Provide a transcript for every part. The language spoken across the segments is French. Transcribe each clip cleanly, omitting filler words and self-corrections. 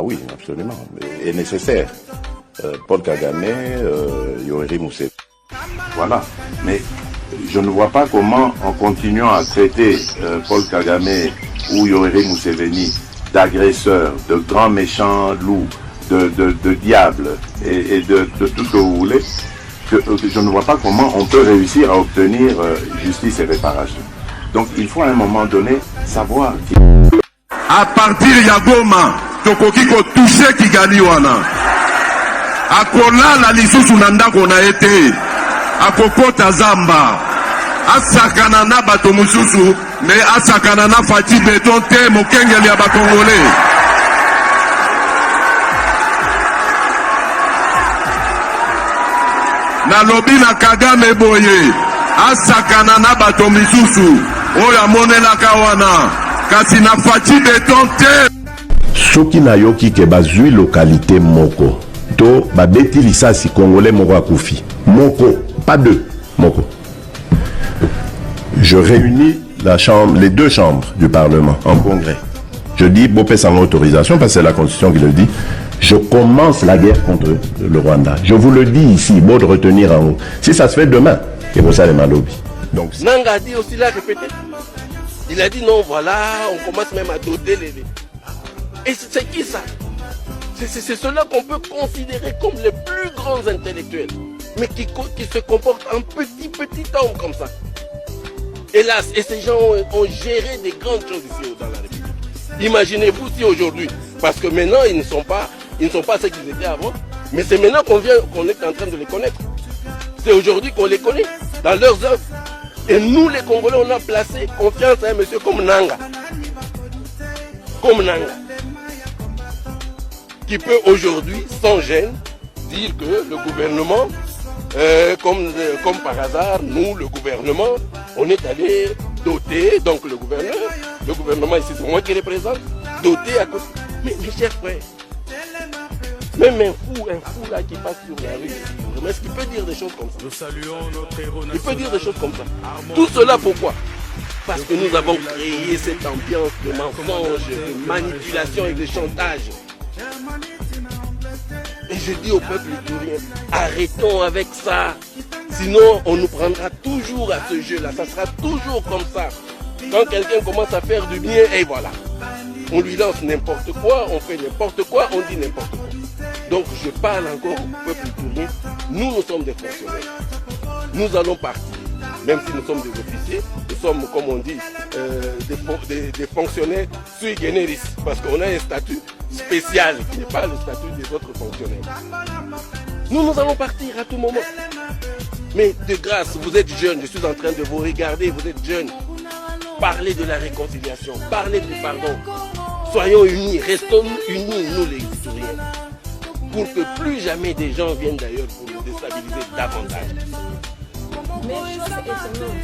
oui, absolument. Et nécessaire. Paul Kagame, Yoweri Museveni. Voilà. Mais je ne vois pas comment, en continuant à traiter Paul Kagame ou Yoweri Museveni d'agresseurs, de grands méchants loups, de diables et de tout ce que vous voulez, je ne vois pas comment on peut réussir à obtenir justice et réparation. Donc il faut à un moment donné savoir qui... À partir de Goma, tokoki ko toucher Kigali wana. Akola la lisusu nanda kona ete. Akokota zamba. Asakana na bato mususu, mais asakana na fati beton te mokengeli ya bakongolais. Na lobi na Kagame boye, asakana na bato misusu, oya monela kawana, kasi na fati beton te. Soki na yoki ke bazui localité moko, to babeti lisasi congolais moko akufi. Moko, pas deux, moko. Je réunis les deux chambres du Parlement en congrès. Je dis, Bopé sans autorisation, parce que c'est la Constitution qui le dit, je commence la guerre contre le Rwanda. Je vous le dis ici, beau de retenir en haut. Si ça se fait demain, et vous savez ma lobby. Donc, Nanga a dit aussi là, répété. Il a dit non, voilà, on commence même à doter les... Et c'est qui ça? C'est ceux-là qu'on peut considérer comme les plus grands intellectuels, mais qui se comportent en petit homme comme ça. Hélas, et ces gens ont géré des grandes choses ici dans la République. Imaginez-vous si aujourd'hui, parce que maintenant ils ne sont pas ce qu'ils étaient avant, mais c'est maintenant qu'on est en train de les connaître. C'est aujourd'hui qu'on les connaît dans leurs œuvres. Et nous les Congolais, on a placé confiance à un monsieur comme Nanga. Comme Nanga. Qui peut aujourd'hui, sans gêne, dire que le gouvernement, comme par hasard, nous, le gouvernement, on est allé doter, donc le gouvernement ici, c'est moi qui représente, doter à côté. Mais mes chers frères, même un fou là qui passe sur la rue, est-ce qu'il peut dire des choses comme ça? Nous saluons notre héros national. Il peut dire des choses comme ça. Tout cela pourquoi? Parce que nous avons créé cette ambiance de mensonge, de manipulation et de chantage. Et je dis au peuple ivoirien, arrêtons avec ça. Sinon, on nous prendra toujours à ce jeu-là. Ça sera toujours comme ça. Quand quelqu'un commence à faire du bien, et voilà. On lui lance n'importe quoi, on fait n'importe quoi, on dit n'importe quoi. Donc je parle encore au peuple ivoirien. Nous sommes des fonctionnaires. Nous allons partir. Même si nous sommes des officiers, nous sommes, comme on dit, des fonctionnaires sui generis. Parce qu'on a un statut spécial qui n'est pas le statut des autres fonctionnaires. Nous allons partir à tout moment. Mais de grâce, vous êtes jeunes, je suis en train de vous regarder, vous êtes jeunes. Parlez de la réconciliation, parlez du pardon. Soyons unis, restons unis, nous les historiens. Pour que plus jamais des gens viennent d'ailleurs pour nous déstabiliser davantage. Mais chose étonnante,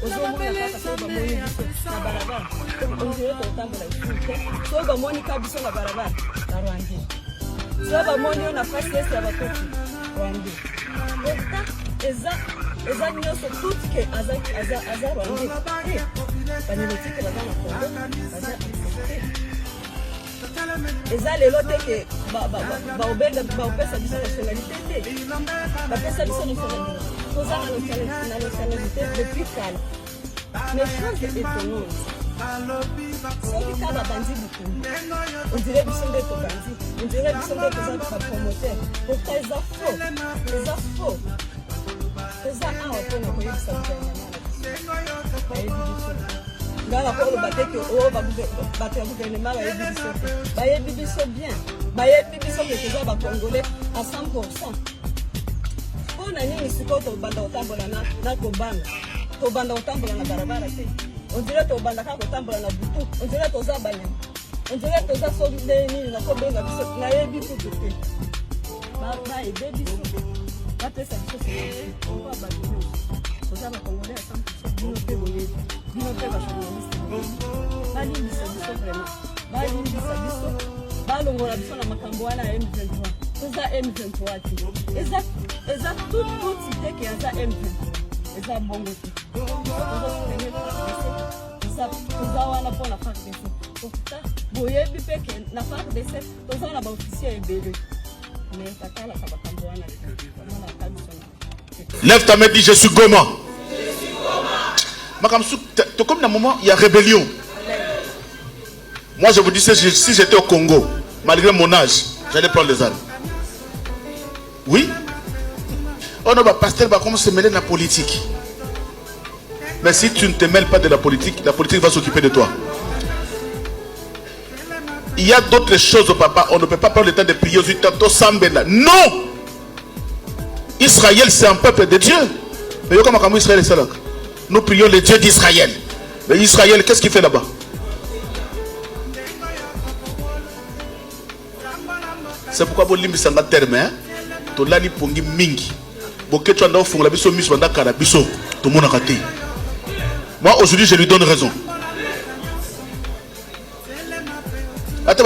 ozomona kaka so bamoni biso na barabara on dirait kotambola ifuke so bamoni ka biso na barabara na Rwanda so bamoni na face test ya batoti Rwanda eza nyonso tout que aza Rwanda banilotike baza na Congo baza eza lelo te ke baopesa biso nationalité te bapesa biso nationalité toza na nationalité depuis kala mais chose étonnante soki ka babandi bukundu on dirait biso nde tobandi on dirait biso nde toza bapromoteur pourtant eza faux eza awa mpona koyebisa gouvernement bayebi biso ngala koloba te ke bato ya gouvernement bayebi biso bien bayebi biso ke toza bacongolais à 100%. Mpona nini sikoyo tobanda kotambola na tobanda kotambola na barabara te on dirait tobanda kaka kotambola na butu on dirait toza banyama on dirait toza soki nde nini nakobenga biso nayebi kutu te bayebi biso bapesa biso oa bato toza bacongolais à 100%. Bino mpe boyebi bino mpe bajournaliste balimbisa biso vraiment balimbisa biso balongola biso na makambo wana ya M23 toza M23 te eza tuti te ke aza M23 eza bongo te toza wana mpona FARDC pourtant boyebi peke na FARDC toza na ba officier ebele mais takala ka bakambo wana na kadison. Lève ta main, dis je suis Goma. Makamsou, comme dans un moment il y a rébellion. Moi je vous dis si j'étais au Congo, malgré mon âge, j'allais prendre les armes. Oui. On ne va pas se mêler de la politique. Mais si tu ne te mêles pas de la politique va s'occuper de toi. Il y a d'autres choses, papa. On ne peut pas prendre le temps de prier aux Utah Sambela. Non! Israël, c'est un peuple de Dieu. Mais comment Israël est ça là? Nous prions le Dieu d'Israël. Mais Israël, qu'est-ce qu'il fait là-bas? C'est pourquoi vous limbez ça dans le terme. Tu l'as dit pour mingi. Moi aujourd'hui je lui donne raison. Attends,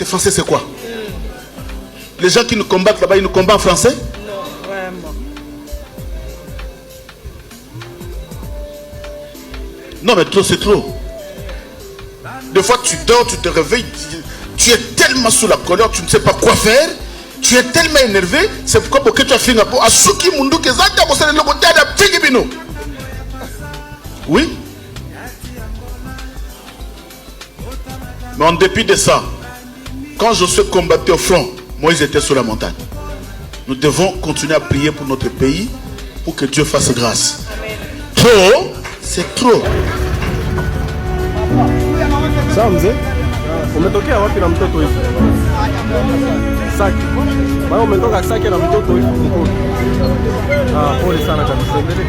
français c'est quoi? Les gens qui nous combattent là-bas, ils nous combattent en français? Non, vraiment. Non mais trop c'est trop. Des fois tu dors, tu te réveilles, tu es tellement sous la colère, tu ne sais pas quoi faire. Tu es tellement énervé, c'est pourquoi tu as fait un peu. Oui. Mais en dépit de ça, quand Josué combattait au front, Moïse était sur la montagne. Nous devons continuer à prier pour notre pays, pour que Dieu fasse grâce. Trop, c'est trop. Sawa mzee, umetokea wapi na mtoto hivi? Saki. Bado umetoka Saki na mtoto hivi mkono. Pole sana kabisa mbele.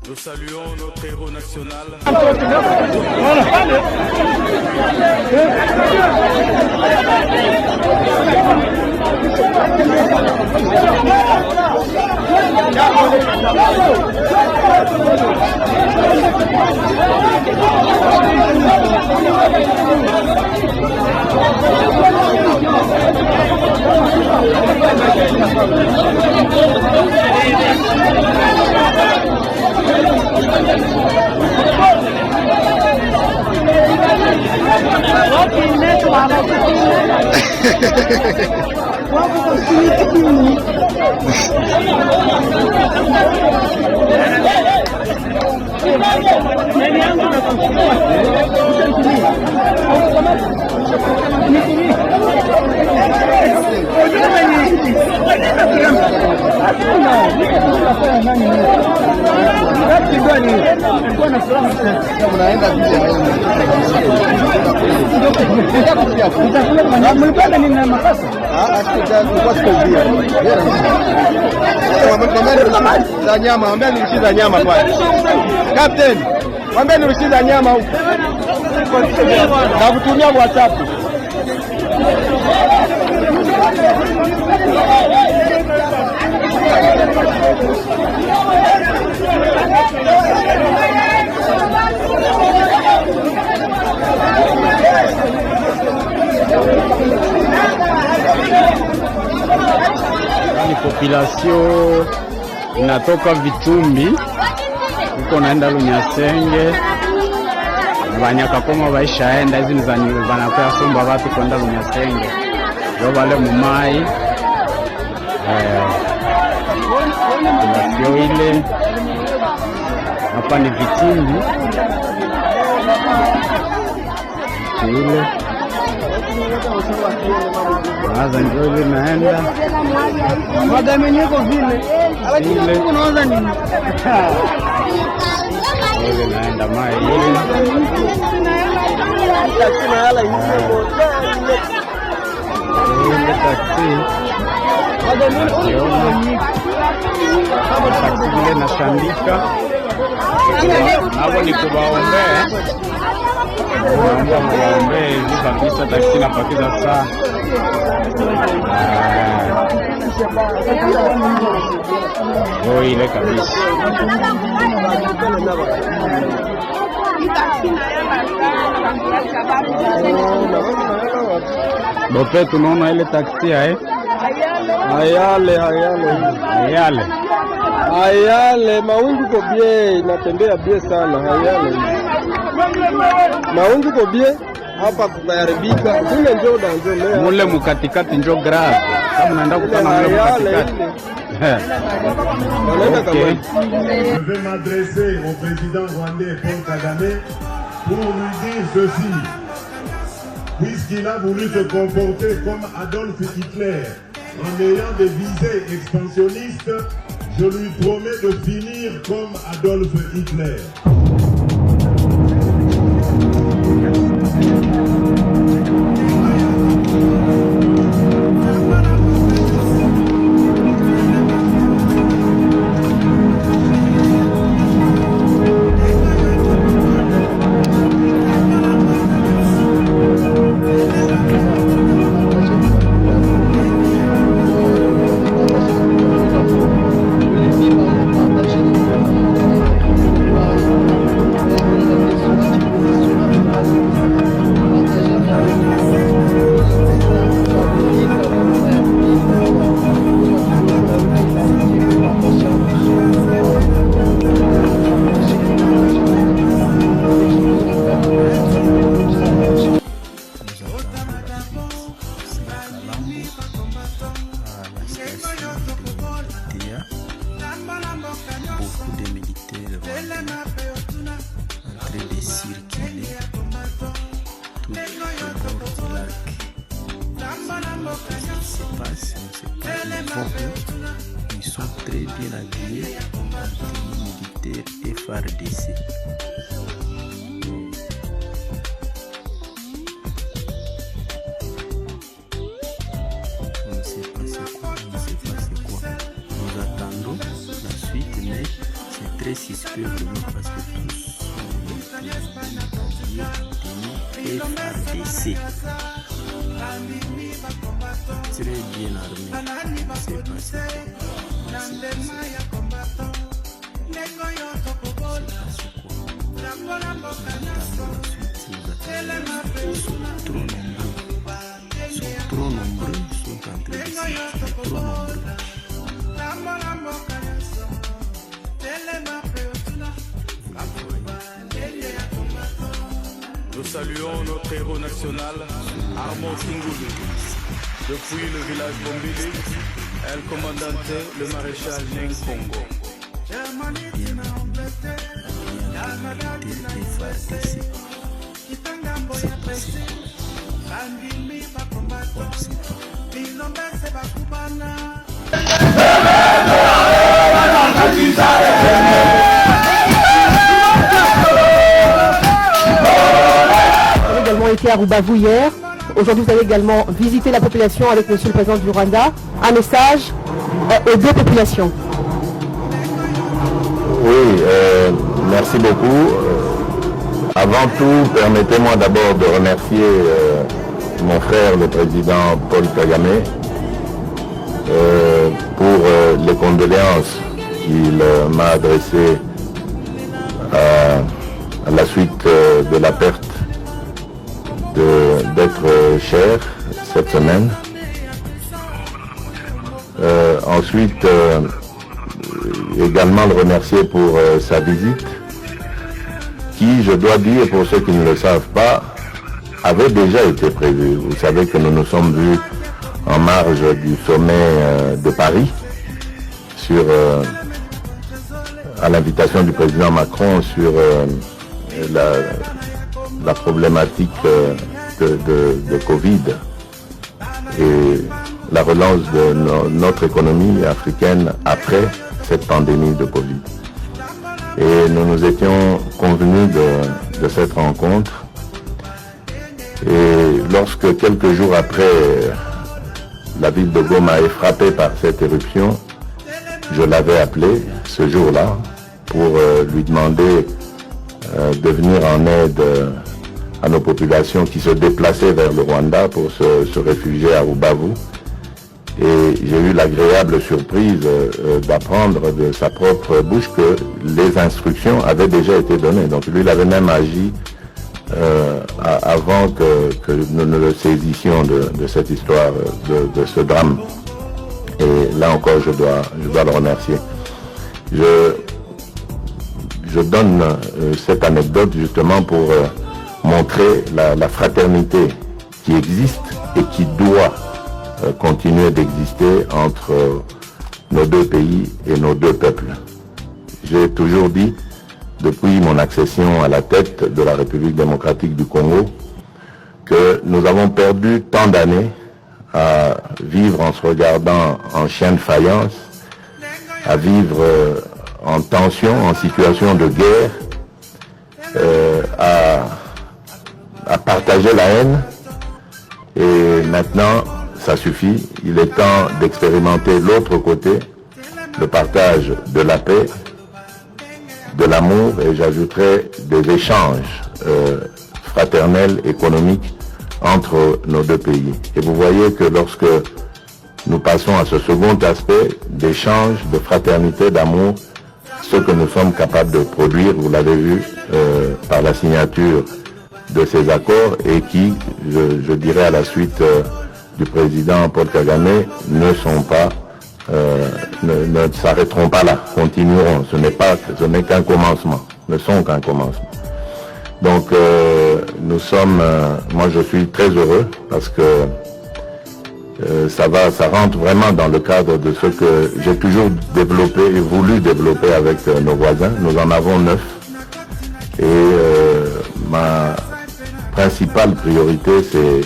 Nous saluons notre héros national. Nyama, mwambie nilishiza nyama pale. Captain, mwambie nilishiza nyama huko. Na kutumia WhatsApp. Ni population inatoka Vitumbi huko naenda Lunyasenge, Banyakakoma baishaenda, hizi banakuya somba watu kwenda Lunyasenge ndio wale mumai population ile hapa ni Vitumbi ile Aza ndio ile naenda magamenyeko vile unaanza nini ile naenda mai ile taksi ile nashandika nabo ni kuwaombea, naomba muwaombee hivi kabisa, taksi napakiza saa ile kabisa. Bope, tunaona ile taksi Hayale mawingu ko bie, inatembea bie sana. Hayale mawingu ko bie, hapa kukaharibika kule, njo danzo mule mukatikati njo grave, kama naenda kutana mule mukatikati. Okay. Je vais m'adresser au président rwandais Paul Kagame pour lui dire ceci. Puisqu'il a voulu se comporter comme Adolf Hitler en ayant des visées expansionnistes, je lui promets de finir comme Adolf Hitler. Ils sont très bien habillés en tenue militaire FARDC. On ne sait pas c'est quoi. Nous attendons la suite, mais c'est très suspect vraiment parce que tous sont habillés en tenue FARDC. Très bien armé. C'est pas ça. Ils sont trop nombreux. Ils sont en train de se trop nombreux. Nous saluons notre héros national, Armand Fungoulou. Depuis le village Bombili, El Commandante, le maréchal Neng Congo. Vous avez également été à Rubavu hier. Aujourd'hui, vous avez également visité la population avec Monsieur le Président du Rwanda. Un message aux deux populations. Oui, merci beaucoup. Avant tout, permettez-moi d'abord de remercier mon frère, le président Paul Kagame, pour les condoléances qu'il m'a adressées à la suite de la perte d'être cher cette semaine. Ensuite, également le remercier pour sa visite, qui, je dois dire, pour ceux qui ne le savent pas, avait déjà été prévue. Vous savez que nous nous sommes vus en marge du sommet de Paris, à l'invitation du président Macron sur la problématique de Covid et la relance de notre économie africaine après cette pandémie de Covid. Et nous nous étions convenus de cette rencontre. Et lorsque quelques jours après, la ville de Goma est frappée par cette éruption, je l'avais appelé ce jour-là pour lui demander de venir en aide à nos populations qui se déplaçaient vers le Rwanda pour se réfugier à Rubavu. Et j'ai eu l'agréable surprise d'apprendre de sa propre bouche que les instructions avaient déjà été données. Donc lui, il avait même agi avant que nous ne le saisissions de cette histoire, de ce drame. Et là encore, je dois le remercier. Je donne cette anecdote justement pour montrer la fraternité qui existe et qui doit continuer d'exister entre nos deux pays et nos deux peuples. J'ai toujours dit, depuis mon accession à la tête de la République démocratique du Congo, que nous avons perdu tant d'années à vivre en se regardant en chien de faïence, à vivre en tension, en situation de guerre, à partager la haine. Et maintenant, ça suffit. Il est temps d'expérimenter l'autre côté, le partage de la paix, de l'amour, et j'ajouterai des échanges fraternels, économiques entre nos deux pays. Et vous voyez que lorsque nous passons à ce second aspect d'échange, de fraternité, d'amour, ce que nous sommes capables de produire, vous l'avez vu par la signature de ces accords, et qui, je dirais à la suite du président Paul Kagame, ne s'arrêteront pas là, continueront. Ce n'est qu'un commencement, ne sont qu'un commencement. Donc moi je suis très heureux parce que ça rentre vraiment dans le cadre de ce que j'ai toujours développé et voulu développer avec nos voisins. Nous en avons 9 et ma principale priorité c'est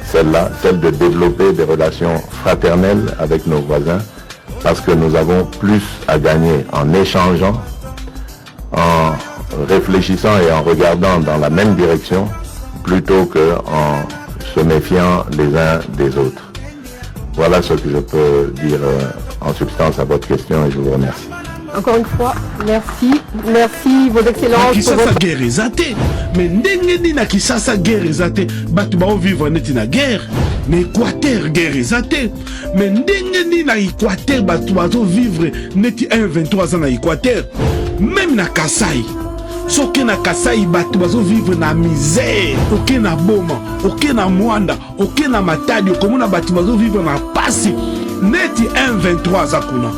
celle-là, celle de développer des relations fraternelles avec nos voisins, parce que nous avons plus à gagner en échangeant, en réfléchissant et en regardant dans la même direction, plutôt qu'en se méfiant les uns des autres. Voilà ce que je peux dire en substance à votre question, et je vous remercie. Encore une fois, merci, vos excellences. Kisasa guerre ezate, mais ndenge na Kisasa guerre ezate, batu ba vivre neti na guerre. Mais Équateur guerre ezate, mais ndenge na Équateur batu ba vivre neti 1-23 ans na Équateur. Même na Kasai. Soki na Kasai batu ba vivre na misère, oké na Boma, oké na Mwanda, oké na Matadi, komona batu ba vivre na pasi neti 1-23 akuna.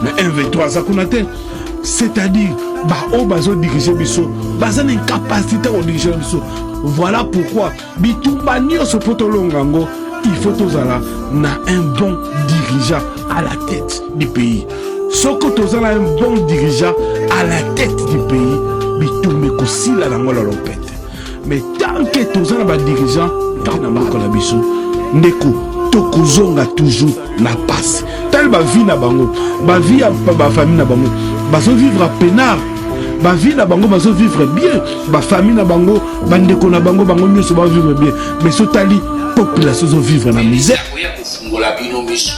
Mais 1-23 zakunate, c'est-à-dire bazo diriger biso, baza une capacité de diriger biso. Voilà pourquoi bitumba nyonso potolongango, il faut tozala na un bon dirigeant à la tête du pays. Soko tozala un bon dirigeant à la tête du pays, bitumbe kosila na ngola lopete. Mais tant que tozala ba dirigeant, tant na makola biso, ndeko tokozonga toujours na passe. Tel ba vie na bango, ba vie ba famille na bango, bazo vivre à peinard, ba vie na bango bazo vivre bien, ba famille na bango, bandeko na bango bango nyoso ba vivre bien, mais sotali population zo vivre na misère. Kufungola bino misu.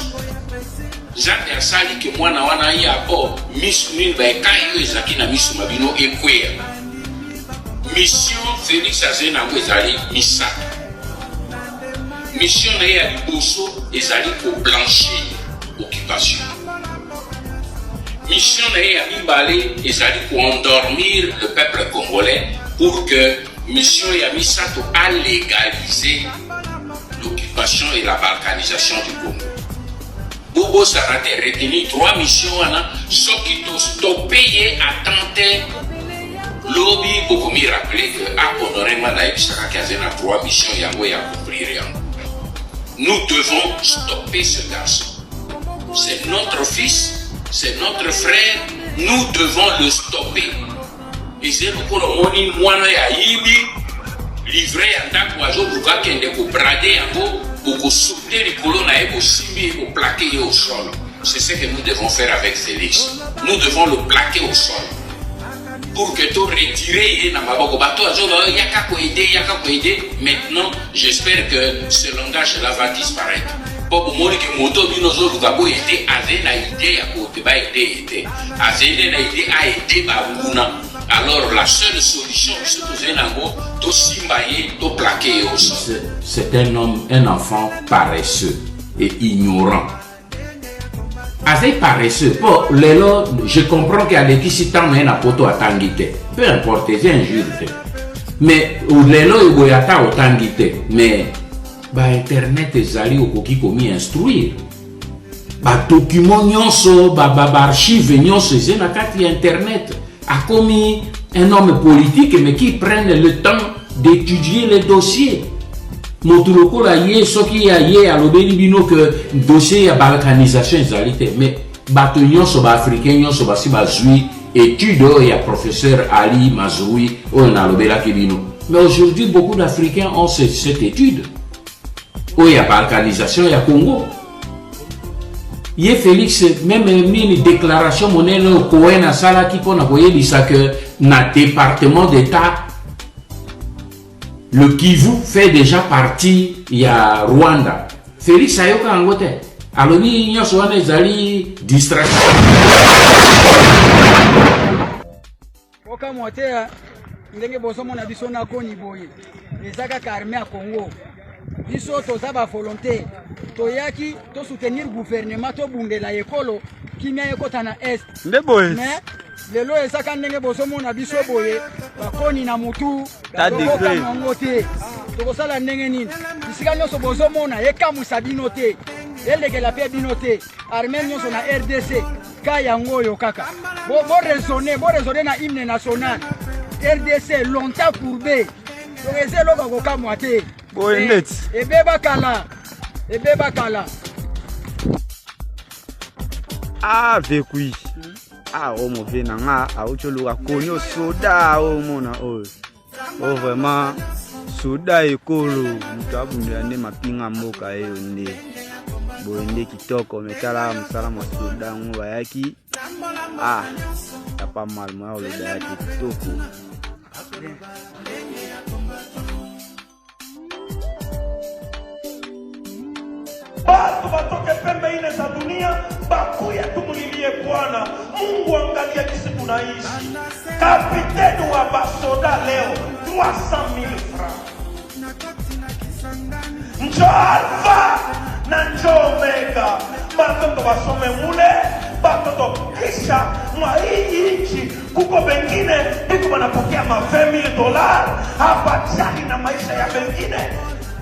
Jacques Sali ke mwana wana ya po misu nini ba kai yo ezaki na misu mabino ekwea. Mission Félix Azena ngwezali misa. Mission na ya liboso ezali ko blanchir occupation. Mission na ya mibale ezali ko endormir le peuple congolais pour que mission ya misato a légaliser l'occupation et la balkanisation du Congo. Bobo Sarate retenu 3 missions wana soki to stopper à tenter lobby beaucoup me rappeler que a honoré Manaïb Sarake azena 3 missions yango ya couvrir yango. Nous devons stopper ce garçon. C'est notre fils, c'est notre frère, nous devons le stopper. Et c'est pour le monde moine ya yibi livré à Ndakwazo pour qu'il ne peut brader yango pour sauter les colonnes et pour simbi et pour plaquer au sol. C'est ce que nous devons faire avec Félix. Nous devons le plaquer au sol. pour que tu retires na maboko bato azoba yaka ko aider. Maintenant j'espère que ce langage là va disparaître. Pour moi que moto bino zo lugabo aider azena idée ya ko te ba aider azena idée a aider ba nguna. Alors la seule solution c'est de plaquer aussi. C'est un enfant paresseux et ignorant. Assez paresseux. Bon, je comprends qu'à l'équipe mais na poto atangite. Peu importe, c'est injure. Mais lelo iboyata otangite. Mais ba internet ezali okoki komi instruire. Ba document nyonso, ba archive nyonso ezena kati internet. A commis un homme politique mais qui prenne le temps d'étudier les dossiers. Motuloko la yé, ce qui a yé à l'obénibino que dossier à balkanisation exalité. Mais batonyon soba africain, yon soba si bazui, étude il y a professeur Ali Mazoui, on a l'obéla kibino. Mais aujourd'hui, beaucoup d'Africains ont cette étude. Où il y a balkanisation, il y a Congo. Yé Félix, même une déclaration monnaie au Koen à Sala qui pon a voyé que na département d'État, le Kivu fait déjà partie, il y a Rwanda. Félix Ayoka Angote. Alors, il y a souvent des alliés distractions. Oka motea, ndenge boso mona biso na koni boye. Ezaka karmé à Congo. Biso tozaba volonté. Toyaki to soutenir gouvernement to bundela ekolo kimia ekota na est. Ndeboye. Mais lelo ezaka ndenge boso mona biso boye bakoni na mutu ta degré ngote. Tokosala ndenge nini? Bisika nyonso boso mona ekamusa bino te. Elekela pe bino te. Armée nyonso na RDC kaya ngoyo kaka. Bo raisonner na hymne national. RDC longtemps courbé. Donc ese loka kokamwa te. Boye net. Ebeba kala. Ah vekui. Ah o mo vena nga a o choluka konyo soda o mona o. O vraiment soda ekolo mutabunda ne mapinga moka eyo nde. Boye nde kitoko metala msala mwa soda ngo yaki. Ah ya pas mal moi le da kitoko. Watu watoke pembe ine za dunia, bakuya tumulilie Bwana. Mungu angalia kisi tunaishi. Kapiteni wa basoda leo 300,000 francs. Njo Alpha na njo Omega. Batoto basome mule, batoto kisha mwa hii nchi. Kuko bengine biko wanapokea ma $20,000 hapa chani na maisha ya bengine.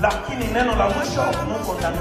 Lakini neno la mwisho Mungu ndani